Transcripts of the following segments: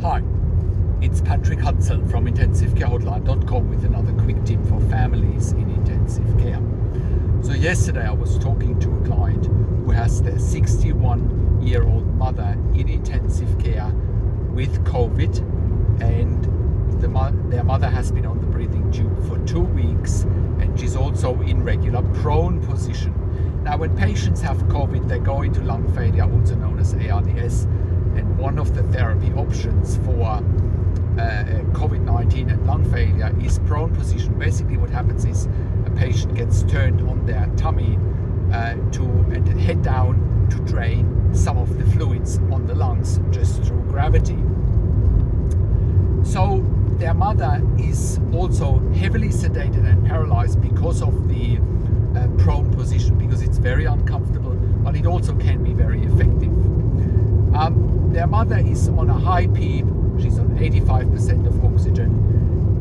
Hi, it's Patrick Hutzel from intensivecarehotline.com with another quick tip for families in intensive care. So yesterday I was talking to a client who has their 61-year-old mother in intensive care with COVID, and their mother has been on the breathing tube for 2 weeks, and she's also in regular prone position. Now, when patients have COVID, they go into lung failure, also known as ARDS, and one of the therapy options for COVID-19 and lung failure is prone position. Basically what happens is a patient gets turned on their tummy and head down to drain some of the fluids on the lungs just through gravity. So their mother is also heavily sedated and paralyzed because of the prone position, because it's very uncomfortable, but it also can be very effective. Their mother is on a high PEEP, she's on 85% of oxygen,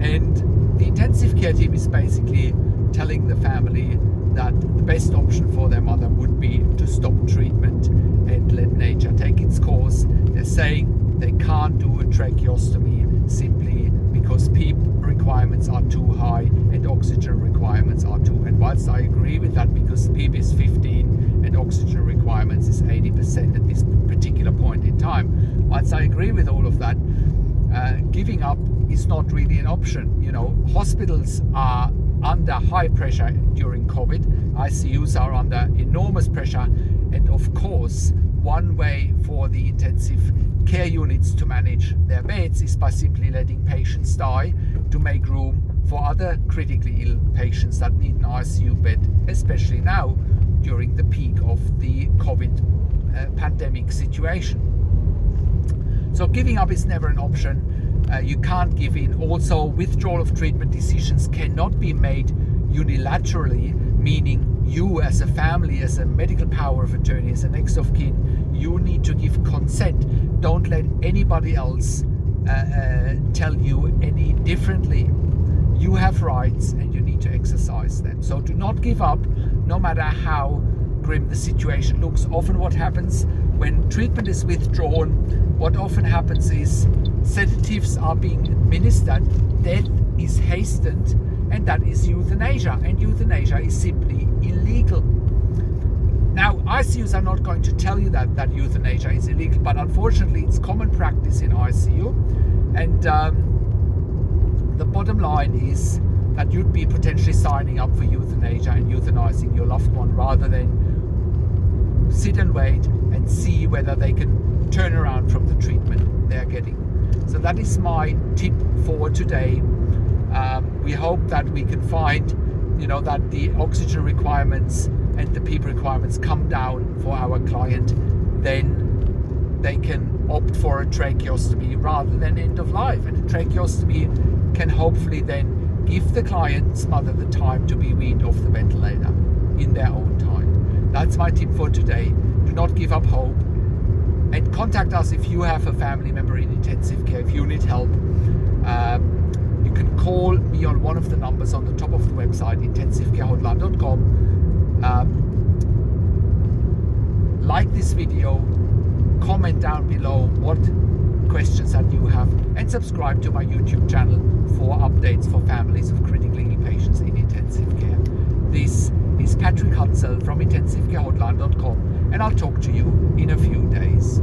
and the intensive care team is basically telling the family that the best option for their mother would be to stop treatment and let nature take its course. They're saying they can't do a tracheostomy simply because PEEP requirements are too high and oxygen requirements are too. And whilst I agree with that, because PEEP is 15 and oxygen requirements is 80% at this particular point in time, whilst I agree with all of that, giving up is not really an option. You know, hospitals are under high pressure during COVID. ICUs are under enormous pressure, and of course, one way for the intensive care units to manage their beds is by simply letting patients die to make room for other critically ill patients that need an ICU bed, especially now during the peak of the COVID pandemic situation. So giving up is never an option. You can't give in. Also, withdrawal of treatment decisions cannot be made unilaterally, meaning you as a family, as a medical power of attorney, as a next of kin, you need to give consent. Don't let anybody else tell you any differently. You have rights and you need to exercise them. So do not give up, no matter how grim the situation looks. Often what happens when treatment is withdrawn, what often happens is sedatives are being administered, death is hastened, and that is euthanasia, and euthanasia is simply illegal. Now, ICUs are not going to tell you that euthanasia is illegal, but unfortunately it's common practice in ICU, and the bottom line is that you'd be potentially signing up for euthanasia and euthanizing your loved one rather than sit and wait and see whether they can turn around from the treatment they're getting. So that is my tip for today. We hope that we can find, that the oxygen requirements and the PEEP requirements come down for our client. Then they can opt for a tracheostomy rather than end of life. And a tracheostomy can hopefully then give the client's mother the time to be weaned off the ventilator in their own time. That's my tip for today. Do not give up hope. And contact us if you have a family member in intensive care, if you need help. You can call me on one of the numbers on the top of the website, intensivecarehotline.com. Like this video, comment down below what questions that you have, and subscribe to my YouTube channel for updates for families of critically ill patients in intensive care. This is Patrick Hutzel from intensivecarehotline.com, and I'll talk to you in a few days.